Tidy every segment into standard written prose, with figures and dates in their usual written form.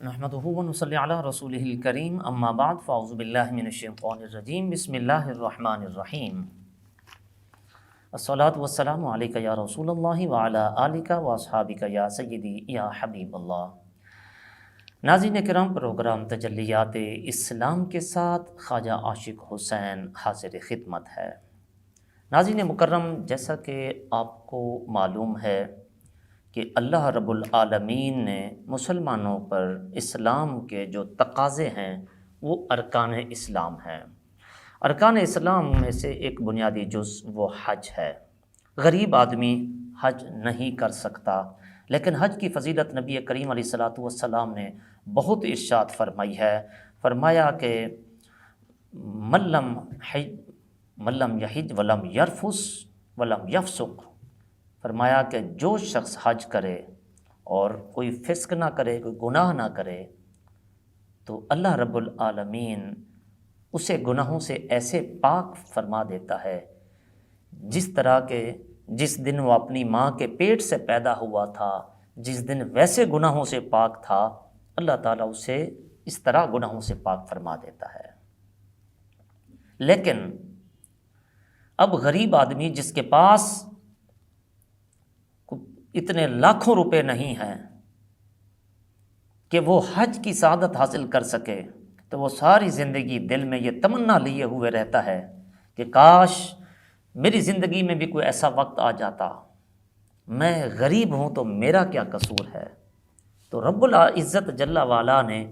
نحمدہ و نصلی علی رسولہ الکریم اما بعد فاعوذ باللہ من الشیطان الرجیم بسم اللہ الرحمن الرحیم الصلاۃ والسلام علیک یا رسول اللہ وعلی آلک و اصحابک یا سیدی یا حبیب اللہ۔ ناظرین کرام، پروگرام تجلیات اسلام کے ساتھ خواجہ عاشق حسین حاضر خدمت ہے۔ ناظرین مکرم، جیسا کہ آپ کو معلوم ہے کہ اللہ رب العالمین نے مسلمانوں پر اسلام کے جو تقاضے ہیں وہ ارکان اسلام ہیں۔ ارکان اسلام میں سے ایک بنیادی جز وہ حج ہے۔ غریب آدمی حج نہیں کر سکتا، لیکن حج کی فضیلت نبی کریم علیہ الصلوۃ والسلام نے بہت ارشاد فرمائی ہے۔ فرمایا کہ من لم یحج ولم یرفث ولم یفسق، فرمایا کہ جو شخص حج کرے اور کوئی فسق نہ کرے، کوئی گناہ نہ کرے، تو اللہ رب العالمین اسے گناہوں سے ایسے پاک فرما دیتا ہے جس طرح کہ جس دن وہ اپنی ماں کے پیٹ سے پیدا ہوا تھا، جس دن ویسے گناہوں سے پاک تھا، اللہ تعالیٰ اسے اس طرح گناہوں سے پاک فرما دیتا ہے۔ لیکن اب غریب آدمی جس کے پاس اتنے لاکھوں روپے نہیں ہیں کہ وہ حج کی سعادت حاصل کر سکے، تو وہ ساری زندگی دل میں یہ تمنا لیے ہوئے رہتا ہے کہ کاش میری زندگی میں بھی کوئی ایسا وقت آ جاتا، میں غریب ہوں تو میرا کیا قصور ہے۔ تو رب العزت جل وعلا نے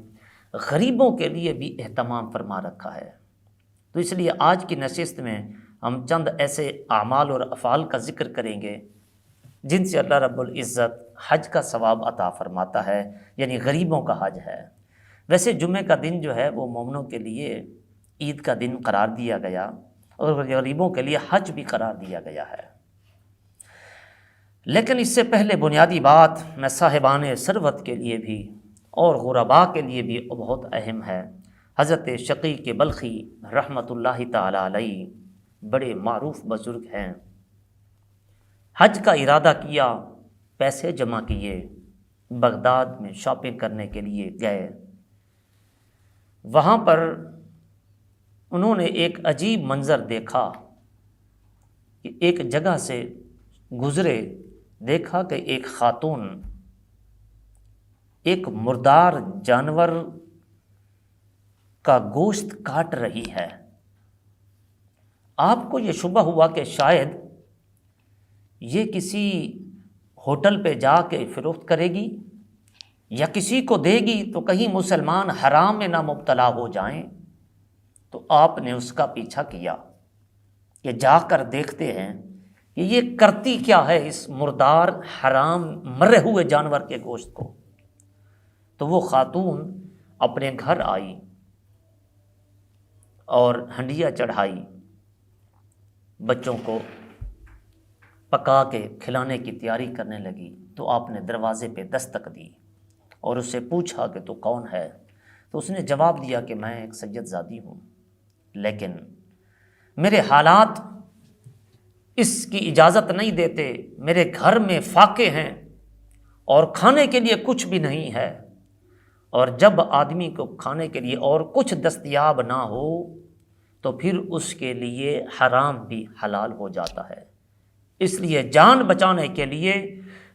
غریبوں کے لیے بھی اہتمام فرما رکھا ہے۔ تو اس لیے آج کی نشست میں ہم چند ایسے اعمال اور افعال کا ذکر کریں گے جن سے اللہ رب العزت حج کا ثواب عطا فرماتا ہے، یعنی غریبوں کا حج ہے۔ ویسے جمعہ کا دن جو ہے وہ مومنوں کے لیے عید کا دن قرار دیا گیا اور غریبوں کے لیے حج بھی قرار دیا گیا ہے، لیکن اس سے پہلے بنیادی بات میں صاحبان ثروت کے لیے بھی اور غرباء کے لیے بھی بہت اہم ہے۔ حضرت شقیق بلخی رحمۃ اللہ تعالی علیہ بڑے معروف بزرگ ہیں، حج کا ارادہ کیا، پیسے جمع کیے، بغداد میں شاپنگ کرنے کے لیے گئے۔ وہاں پر انہوں نے ایک عجیب منظر دیکھا کہ ایک جگہ سے گزرے، دیکھا کہ ایک خاتون ایک مردار جانور کا گوشت کاٹ رہی ہے۔ آپ کو یہ شبہ ہوا کہ شاید یہ کسی ہوٹل پہ جا کے فروخت کرے گی یا کسی کو دے گی تو کہیں مسلمان حرام میں نہ مبتلا ہو جائیں۔ تو آپ نے اس کا پیچھا کیا کہ جا کر دیکھتے ہیں کہ یہ کرتی کیا ہے اس مردار حرام مرے ہوئے جانور کے گوشت کو۔ تو وہ خاتون اپنے گھر آئی اور ہنڈیا چڑھائی، بچوں کو پکا کے کھلانے کی تیاری کرنے لگی۔ تو آپ نے دروازے پہ دستک دی اور اس سے پوچھا کہ تو کون ہے؟ تو اس نے جواب دیا کہ میں ایک سید زادی ہوں، لیکن میرے حالات اس کی اجازت نہیں دیتے، میرے گھر میں فاقے ہیں اور کھانے کے لیے کچھ بھی نہیں ہے، اور جب آدمی کو کھانے کے لیے اور کچھ دستیاب نہ ہو تو پھر اس کے لیے حرام بھی حلال ہو جاتا ہے۔ اس لیے جان بچانے کے لیے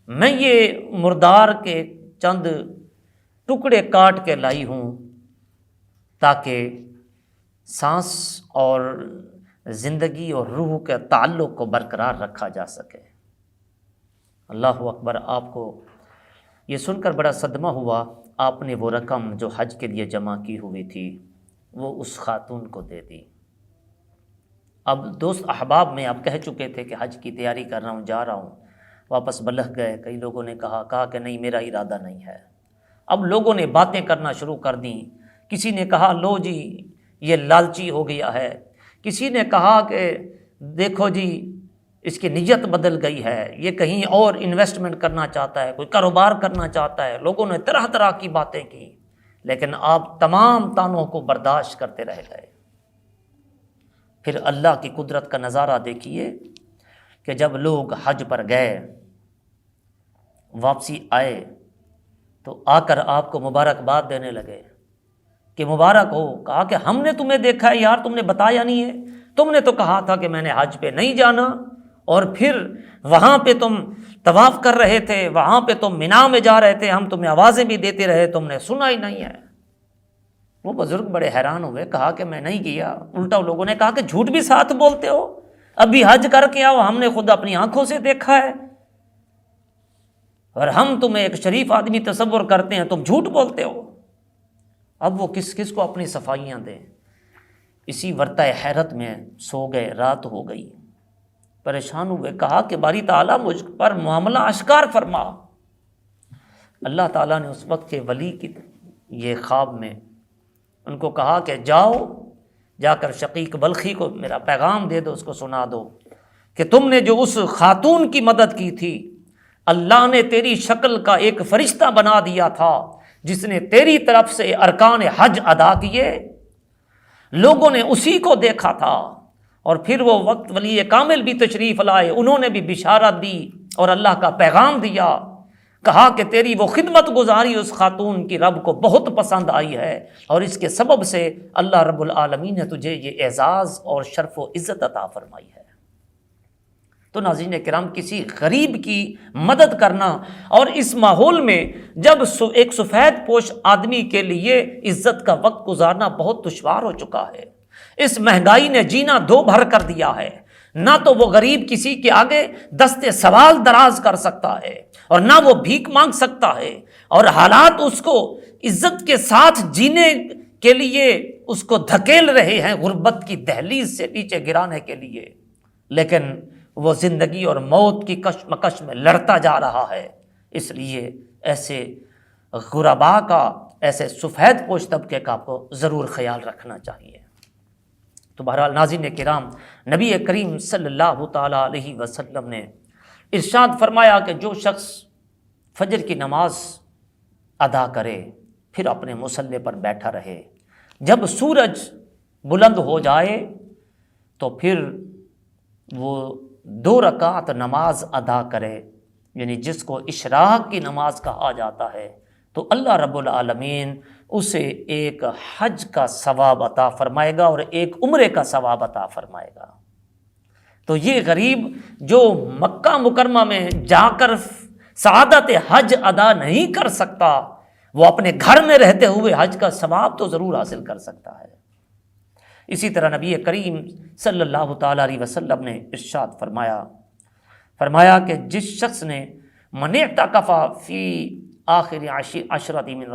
میں یہ مردار کے چند ٹکڑے کاٹ کے لائی ہوں تاکہ سانس اور زندگی اور روح کے تعلق کو برقرار رکھا جا سکے۔ اللہ اکبر! آپ کو یہ سن کر بڑا صدمہ ہوا۔ آپ نے وہ رقم جو حج کے لیے جمع کی ہوئی تھی وہ اس خاتون کو دے دی۔ اب دوست احباب میں آپ کہہ چکے تھے کہ حج کی تیاری کر رہا ہوں، جا رہا ہوں، واپس بلخ گئے۔ کئی لوگوں نے کہا کہ نہیں، میرا ارادہ نہیں ہے۔ اب لوگوں نے باتیں کرنا شروع کر دیں۔ کسی نے کہا لو جی یہ لالچی ہو گیا ہے، کسی نے کہا کہ دیکھو جی اس کی نیت بدل گئی ہے، یہ کہیں اور انویسٹمنٹ کرنا چاہتا ہے، کوئی کاروبار کرنا چاہتا ہے۔ لوگوں نے طرح طرح کی باتیں کی، لیکن آپ تمام طعنوں کو برداشت کرتے رہ گئے۔ پھر اللہ کی قدرت کا نظارہ دیکھیے کہ جب لوگ حج پر گئے، واپسی آئے تو آ کر آپ کو مبارکباد دینے لگے کہ مبارک ہو. کہا کہ ہم نے تمہیں دیکھا ہے یار، تم نے بتایا نہیں ہے، تم نے تو کہا تھا کہ میں نے حج پہ نہیں جانا، اور پھر وہاں پہ تم طواف کر رہے تھے، وہاں پہ تم مینا میں جا رہے تھے، ہم تمہیں آوازیں بھی دیتے رہے، تم نے سنا ہی نہیں ہے. وہ بزرگ بڑے حیران ہوئے، کہا کہ میں نہیں کیا. الٹا لوگوں نے کہا کہ جھوٹ بھی ساتھ بولتے ہو، ابھی حج کر کے آؤ، ہم نے خود اپنی آنکھوں سے دیکھا ہے، اور ہم تمہیں ایک شریف آدمی تصور کرتے ہیں، تم جھوٹ بولتے ہو. اب وہ کس کس کو اپنی صفائیاں دیں. اسی ورطہ حیرت میں سو گئے، رات ہو گئی، پریشان ہوئے. کہا کہ باری تعالیٰ مجھ پر معاملہ اشکار فرما. اللہ تعالیٰ نے اس وقت کے ولی کی یہ خواب میں ان کو کہا کہ جاؤ، جا کر شقیق بلخی کو میرا پیغام دے دو، اس کو سنا دو کہ تم نے جو اس خاتون کی مدد کی تھی، اللہ نے تیری شکل کا ایک فرشتہ بنا دیا تھا جس نے تیری طرف سے ارکان حج ادا کیے، لوگوں نے اسی کو دیکھا تھا. اور پھر وہ وقت ولی کامل بھی تشریف لائے، انہوں نے بھی بشارت دی اور اللہ کا پیغام دیا. کہا کہ تیری وہ خدمت گزاری اس خاتون کی رب کو بہت پسند آئی ہے، اور اس کے سبب سے اللہ رب العالمین نے تجھے یہ اعزاز اور شرف و عزت عطا فرمائی ہے. تو ناظرین کرام، کسی غریب کی مدد کرنا، اور اس ماحول میں جب ایک سفید پوش آدمی کے لیے عزت کا وقت گزارنا بہت دشوار ہو چکا ہے. اس مہنگائی نے جینا دو بھر کر دیا ہے. نہ تو وہ غریب کسی کے آگے دستے سوال دراز کر سکتا ہے، اور نہ وہ بھیک مانگ سکتا ہے، اور حالات اس کو عزت کے ساتھ جینے کے لیے اس کو دھکیل رہے ہیں غربت کی دہلیز سے نیچے گرانے کے لیے. لیکن وہ زندگی اور موت کی کشمکش میں لڑتا جا رہا ہے. اس لیے ایسے غرباء کا، ایسے سفید پوش طبقے کا آپ کو ضرور خیال رکھنا چاہیے. تو بہرحال ناظرین کرام، نبی کریم صلی اللہ تعالیٰ علیہ وسلم نے ارشاد فرمایا کہ جو شخص فجر کی نماز ادا کرے پھر اپنے مصلی پر بیٹھا رہے، جب سورج بلند ہو جائے تو پھر وہ 2 رکعت نماز ادا کرے، یعنی جس کو اشراق کی نماز کہا جاتا ہے، تو اللہ رب العالمین اسے ایک حج کا ثواب عطا فرمائے گا اور ایک عمرے کا ثواب عطا فرمائے گا. تو یہ غریب جو مکہ مکرمہ میں جا کر سعادت حج ادا نہیں کر سکتا، وہ اپنے گھر میں رہتے ہوئے حج کا ثواب تو ضرور حاصل کر سکتا ہے. اسی طرح نبی کریم صلی اللہ تعالیٰ علیہ وسلم نے ارشاد فرمایا کہ جس شخص نے من اعتکف فی آخر عشرۃ من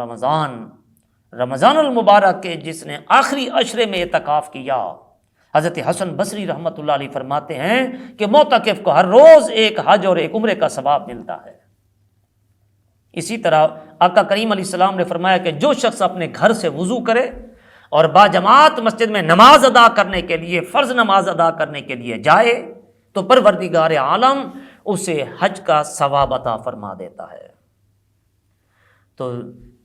رمضان المبارک کے جس نے آخری عشرے میں اعتکاف کیا، حضرت حسن بصری رحمۃ اللہ علیہ فرماتے ہیں کہ معتکف کو ہر روز ایک حج اور ایک عمرے کا ثواب ملتا ہے. اسی طرح آقا کریم علیہ السلام نے فرمایا کہ جو شخص اپنے گھر سے وضو کرے اور باجماعت مسجد میں نماز ادا کرنے کے لیے، فرض نماز ادا کرنے کے لیے جائے، تو پروردگار عالم اسے حج کا ثواب عطا فرما دیتا ہے. تو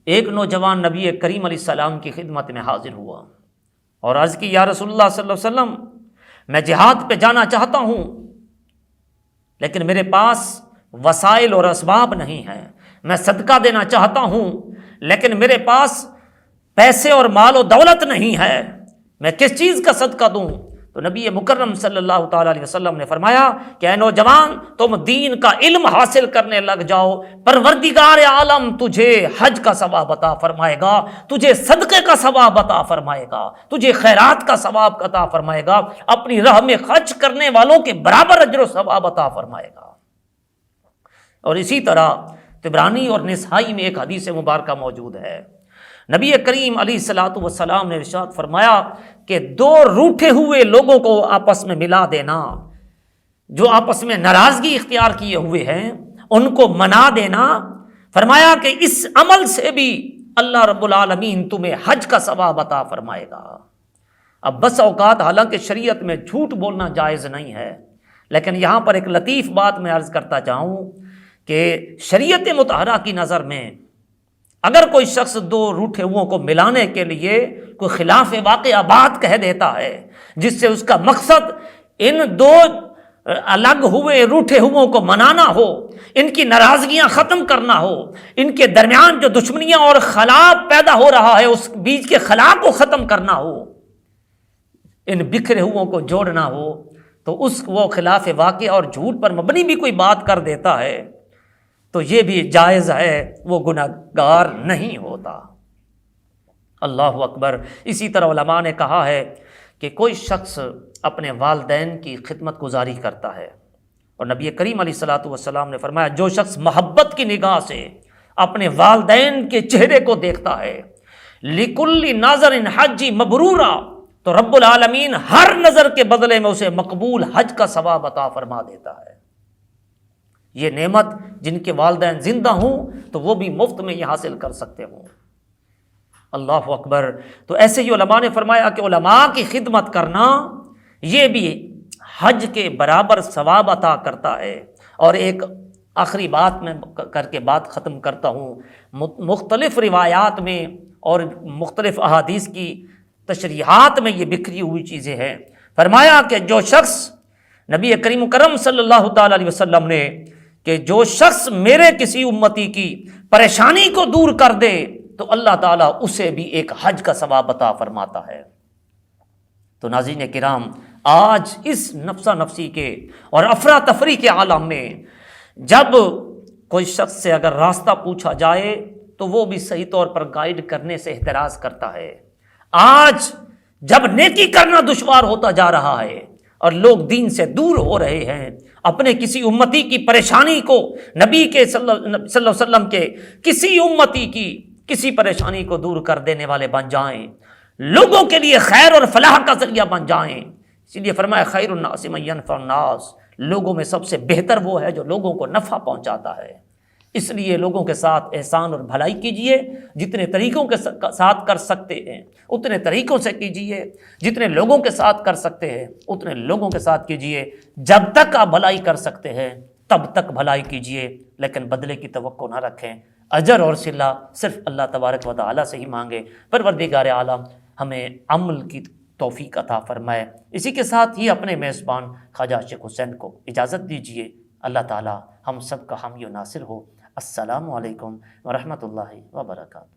ایک نوجوان نبی کریم علیہ السلام کی خدمت میں حاضر ہوا اور عرض کی، یا رسول اللہ صلی اللہ علیہ وسلم، میں جہاد پہ جانا چاہتا ہوں لیکن میرے پاس وسائل اور اسباب نہیں ہیں. میں صدقہ دینا چاہتا ہوں لیکن میرے پاس پیسے اور مال و دولت نہیں ہے، میں کس چیز کا صدقہ دوں؟ تو نبی مکرم صلی اللہ تعالیٰ علیہ وسلم نے فرمایا کہ اے نوجوان، تم دین کا علم حاصل کرنے لگ جاؤ، پروردگار عالم تجھے حج کا ثواب عطا فرمائے گا، تجھے صدقے کا ثواب عطا فرمائے گا، تجھے خیرات کا ثواب عطا فرمائے گا، اپنی راہ میں خرچ کرنے والوں کے برابر اجر و ثواب عطا فرمائے گا. اور اسی طرح طبرانی اور نسائی میں ایک حدیث مبارکہ موجود ہے. نبی کریم علیہ الصلوۃ والسلام نے ارشاد فرمایا کہ 2 روٹھے ہوئے لوگوں کو آپس میں ملا دینا، جو آپس میں ناراضگی اختیار کیے ہوئے ہیں ان کو منا دینا. فرمایا کہ اس عمل سے بھی اللہ رب العالمین تمہیں حج کا ثواب عطا فرمائے گا. اب بس اوقات حالانکہ شریعت میں جھوٹ بولنا جائز نہیں ہے، لیکن یہاں پر ایک لطیف بات میں عرض کرتا چاہوں کہ شریعت مطہرہ کی نظر میں اگر کوئی شخص 2 روٹھے ہوئوں کو ملانے کے لیے کوئی خلاف واقعہ بات کہہ دیتا ہے جس سے اس کا مقصد ان 2 الگ ہوئے روٹھے ہوئوں کو منانا ہو، ان کی ناراضگیاں ختم کرنا ہو، ان کے درمیان جو دشمنیاں اور خلا پیدا ہو رہا ہے اس بیچ کے خلا کو ختم کرنا ہو، ان بکھرے ہوئوں کو جوڑنا ہو، تو وہ خلاف واقع اور جھوٹ پر مبنی بھی کوئی بات کر دیتا ہے تو یہ بھی جائز ہے، وہ گناہگار نہیں ہوتا۔ اللہ اکبر۔ اسی طرح علماء نے کہا ہے کہ کوئی شخص اپنے والدین کی خدمت گزاری کرتا ہے، اور نبی کریم علیہ الصلوۃ والسلام نے فرمایا جو شخص محبت کی نگاہ سے اپنے والدین کے چہرے کو دیکھتا ہے، لِكُلِّ نَظَرٍ حَجِّ مَبْرُورًا، تو رب العالمین ہر نظر کے بدلے میں اسے مقبول حج کا ثواب عطا فرما دیتا ہے۔ یہ نعمت جن کے والدین زندہ ہوں تو وہ بھی مفت میں یہ حاصل کر سکتے ہوں۔ اللہ اکبر۔ تو ایسے ہی علماء نے فرمایا کہ علماء کی خدمت کرنا یہ بھی حج کے برابر ثواب عطا کرتا ہے۔ اور ایک آخری بات میں کر کے بات ختم کرتا ہوں، مختلف روایات میں اور مختلف احادیث کی تشریحات میں یہ بکھری ہوئی چیزیں ہیں۔ فرمایا کہ جو شخص، نبی کریم مکرم صلی اللہ تعالی علیہ وسلم نے، کہ جو شخص میرے کسی امتی کی پریشانی کو دور کر دے تو اللہ تعالیٰ اسے بھی ایک حج کا ثواب عطا فرماتا ہے۔ تو ناظرین کرام، آج اس نفسا نفسی کے اور افراتفری کے عالم میں جب کوئی شخص سے اگر راستہ پوچھا جائے تو وہ بھی صحیح طور پر گائیڈ کرنے سے احتراز کرتا ہے۔ آج جب نیکی کرنا دشوار ہوتا جا رہا ہے اور لوگ دین سے دور ہو رہے ہیں، اپنے کسی امتی کی پریشانی کو، نبی کے صلی اللہ علیہ وسلم کے کسی امتی کی کسی پریشانی کو دور کر دینے والے بن جائیں، لوگوں کے لیے خیر اور فلاح کا ذریعہ بن جائیں۔ اسی لیے فرمایا خیر الناس من ینفع الناس، لوگوں میں سب سے بہتر وہ ہے جو لوگوں کو نفع پہنچاتا ہے۔ اس لیے لوگوں کے ساتھ احسان اور بھلائی کیجیے، جتنے طریقوں کے ساتھ کر سکتے ہیں اتنے طریقوں سے کیجیے، جتنے لوگوں کے ساتھ کر سکتے ہیں اتنے لوگوں کے ساتھ کیجیے۔ جب تک آپ بھلائی کر سکتے ہیں تب تک بھلائی کیجیے، لیکن بدلے کی توقع نہ رکھیں۔ اجر اور صلہ صرف اللہ تبارک و تعالیٰ سے ہی مانگے۔ پروردگار عالم ہمیں عمل کی توفیق عطا فرمائے۔ اسی کے ساتھ ہی اپنے میزبان خواجہ عاشق حسین کو اجازت دیجیے۔ اللہ تعالیٰ ہم سب کا حامی و ناصر ہو۔ السلام علیکم ورحمۃ اللہ وبرکاتہ۔